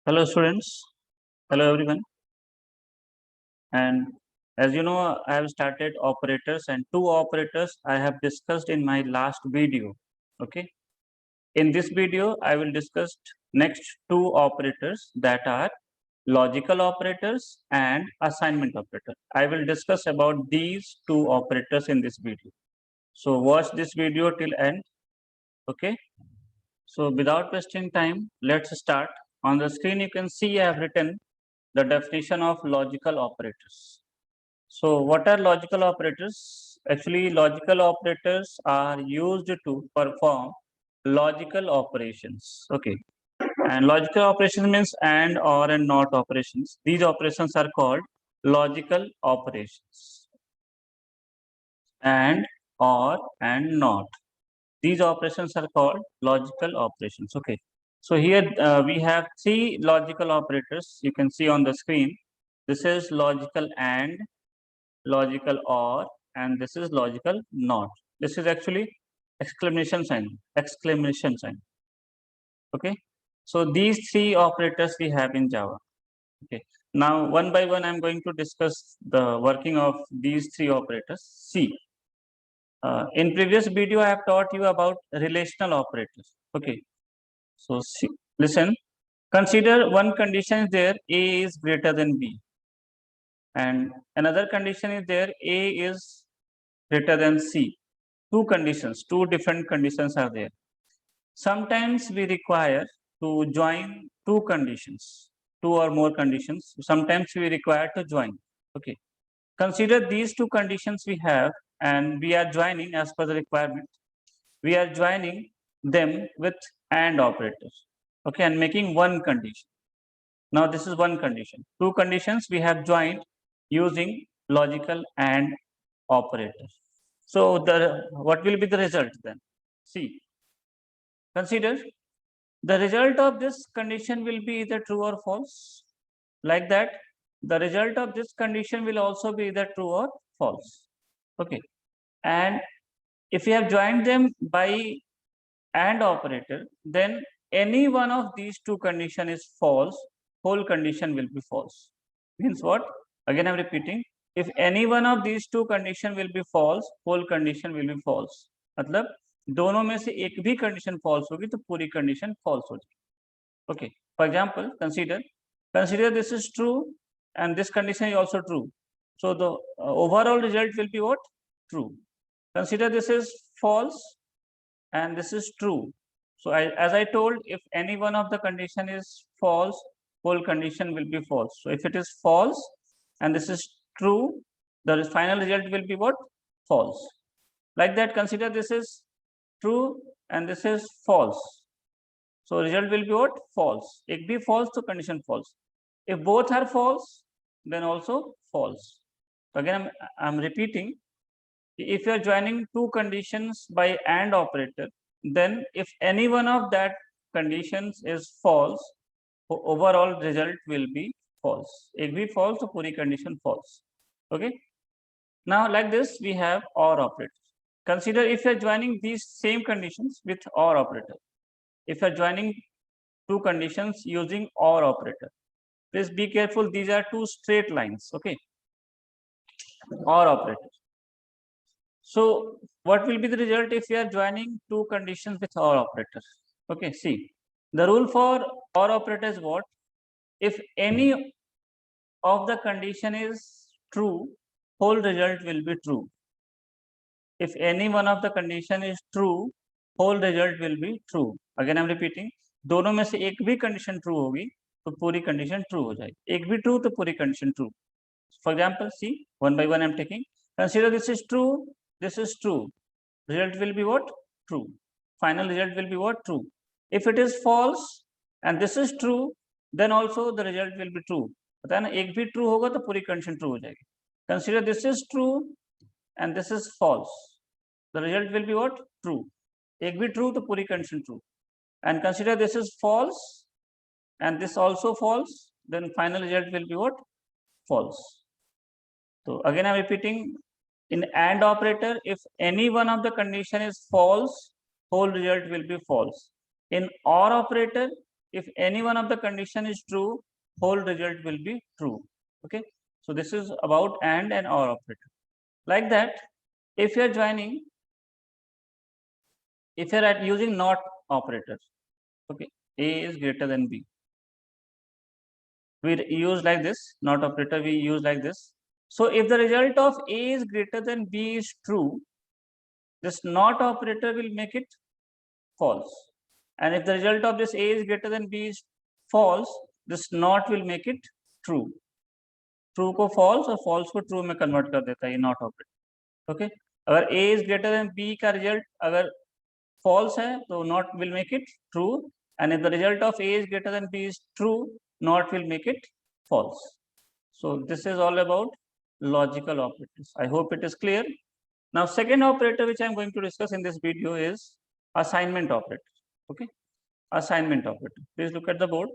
Hello students, hello everyone. And as you know, I have started operators and two operators I have discussed in my last video. Okay. In this video, I will discuss next two operators that are logical operators and assignment operator. I will discuss about these two operators in this video. So watch this video till end. Okay. So without wasting time, let's start. On the screen, you can see I have written the definition of logical operators. So what are logical operators? Actually, logical operators are used to perform logical operations. Okay. And logical operations means and, or, and not operations. These operations are called logical operations. And, or, and not. These operations are called logical operations. Okay. So here we have three logical operators. You can see on the screen. This is logical and, logical or, and this is logical not. This is actually exclamation sign. Okay. So these three operators we have in Java. Okay. Now one by one I'm going to discuss the working of these three operators. See, in previous video I have taught you about relational operators. Okay. So see, listen. Consider one condition is there, A is greater than B, and another condition is there, A is greater than C. Two conditions, two different conditions are there. Sometimes we require to join two conditions, two or more conditions. Sometimes we require to join. Okay. Consider these two conditions we have, and we are joining as per the requirement. We are joining them with AND operators. Okay, and making one condition. Now this is one condition. Two conditions we have joined using logical AND operators. So what will be the result then? See, consider the result of this condition will be either true or false. Like that, the result of this condition will also be either true or false. Okay. And if you have joined them by AND operator, then any one of these two condition is false, whole condition will be false. Means what? Again, I'm repeating. If any one of these two condition will be false, whole condition will be false. मतलब दोनों में से एक भी condition false होगी तो पूरी condition false हो जाएगी. Okay. For example, consider this is true and this condition is also true. So the overall result will be what? True. Consider this is false and this is true. So as I told, if any one of the condition is false, whole condition will be false. So if it is false and this is true, the final result will be what? False. Like that, consider this is true and this is false. So result will be what? False. If be false, so condition false. If both are false, then also false. So again, I'm repeating. If you are joining two conditions by AND operator, then if any one of that conditions is false, overall result will be false. If be false, so puri condition false. Okay. Now like this, we have OR operator. Consider if you are joining these same conditions with OR operator. If you are joining two conditions using OR operator, please be careful. These are two straight lines. Okay. OR operator. So what will be the result if we are joining two conditions with OR operator? Okay, see, the rule for OR operator is what? If any of the condition is true, whole result will be true. If any one of the condition is true, whole result will be true. Again, I'm repeating. दोनों में से एक भी condition true होगी तो पूरी condition true हो जाएगी. एक भी true तो पूरी condition true. For example, see, one by one I'm taking. Consider this is true. This is true. Result will be what? True. Final result will be what? True. If it is false and this is true, then also the result will be true. पता है ना, एक भी true होगा तो पूरी condition true हो जाएगी. Consider this is true and this is false. The result will be what? True. एक भी true तो पूरी condition true. And consider this is false and this also false. Then final result will be what? False. So again I'm repeating. In AND operator, if any one of the condition is false, whole result will be false. In OR operator, if any one of the condition is true, whole result will be true. Okay, so this is about and or operator. Like that, if you are joining, if you are at using not operator, okay, A is greater than B. We use like this, not operator, we use like this. So if the result of A is greater than B is true, this not operator will make it false. And if the result of this A is greater than B is false, this not will make it true. True को false और false को true में convert कर देता है ये not operator. Okay. अगर A is greater than B का result अगर false है तो not will make it true. And if the result of A is greater than B is true, not will make it false. So this is all about logical operators. I hope it is clear. Now, second operator which I am going to discuss in this video is assignment operator. Okay, assignment operator. Please look at the board.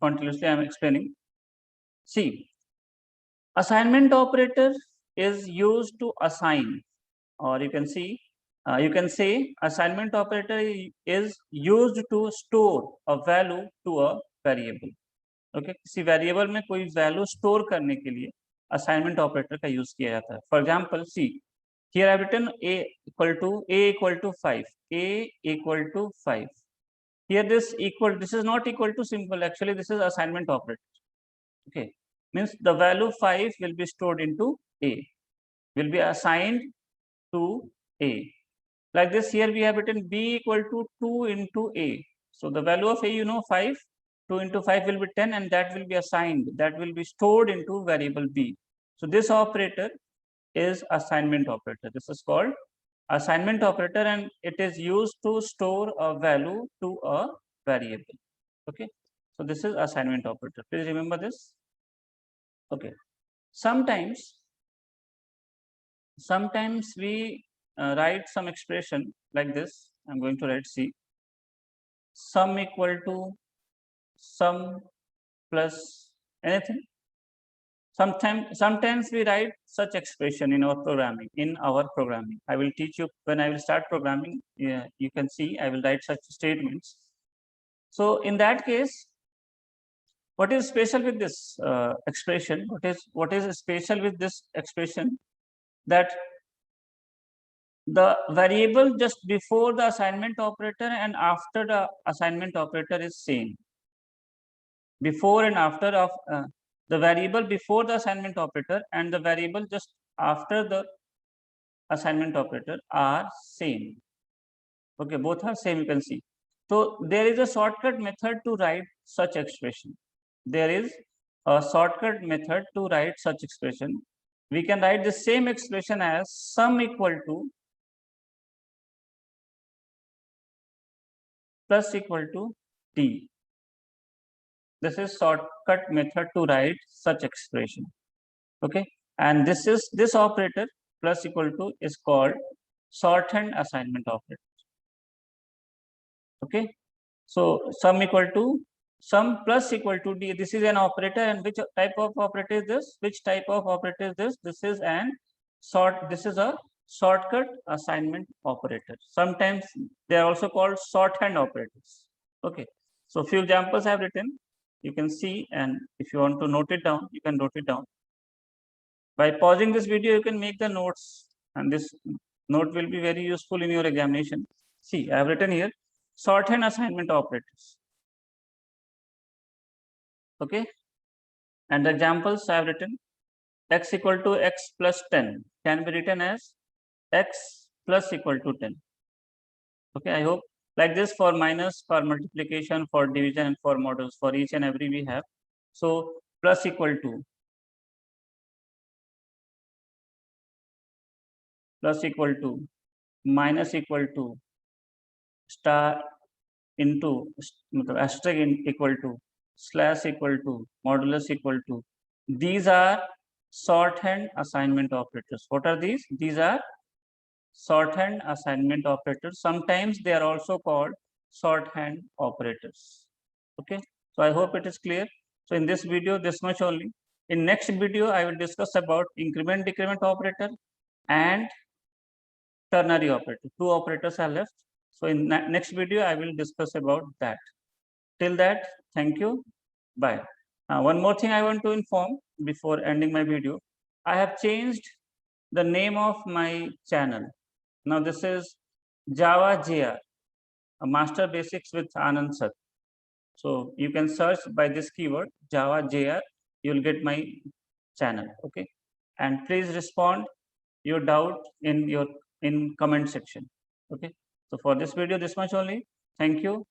Continuously I am explaining. See, assignment operator is used to assign, or you can see, you can say assignment operator is used to store a value to a variable. Okay, किसी variable में कोई value store करने के लिए assignment operator का use किया जाता है. For example, see here I have written a equal to 5, a equal to 5. Here this is not equal to simple, actually this is assignment operator. Okay, means the value 5 will be stored into a, will be assigned to a. Like this, here we have written b equal to 2 into a. So the value of a, you know, 5. 2 into 5 will be 10, and that will be assigned, that will be stored into variable b. So this operator is assignment operator. This is called assignment operator, and it is used to store a value to a variable. Okay, so this is assignment operator. Please remember this. Okay, sometimes we write some expression like this. I'm going to write C, sum equal to sum plus anything. Sometimes we write such expression in our programming. I will teach you when I will start programming. Yeah, you can see I will write such statements. So in that case, what is special with this expression? What is special with this expression? That the variable just before the assignment operator and after the assignment operator is same. Before and after of the variable before the assignment operator and the variable just after the assignment operator are same. Okay, both are same, you can see. So there is a shortcut method to write such expression. There is a shortcut method to write such expression. We can write the same expression as sum equal to plus equal to t. This is shortcut method to write such expression. Okay, and this operator plus equal to is called shorthand assignment operator. Okay, so sum equal to sum plus equal to d. This is an operator, and which type of operator is this? Which type of operator is this? This is a shortcut assignment operator. Sometimes they are also called shorthand operators. Okay, so few examples I have written. You can see, and if you want to note it down, you can note it down. By pausing this video, you can make the notes, and this note will be very useful in your examination. See, I have written here shorthand assignment operators. Okay, and the examples I have written: x equal to x plus 10 can be written as x plus equal to 10. Okay, I hope. Like this, for minus, for multiplication, for division, and for models, for each and every we have. So plus equal to, plus equal to, minus equal to, star into, asterisk equal to, slash equal to, modulus equal to. These are shorthand assignment operators. What are these? These are shorthand assignment operators. Sometimes they are also called shorthand operators. Okay, so I hope it is clear. So in this video, this much only. In next video, I will discuss about increment decrement operator and ternary operator. Two operators are left. So in next video, I will discuss about that. Till that, thank you. Bye. One more thing I want to inform before ending my video. I have changed the name of my channel. Now this is Java JR, a Master Basics with Anand Sir. So you can search by this keyword Java JR. You will get my channel. Okay, and please respond your doubt in comment section. Okay, so for this video, this much only. Thank you.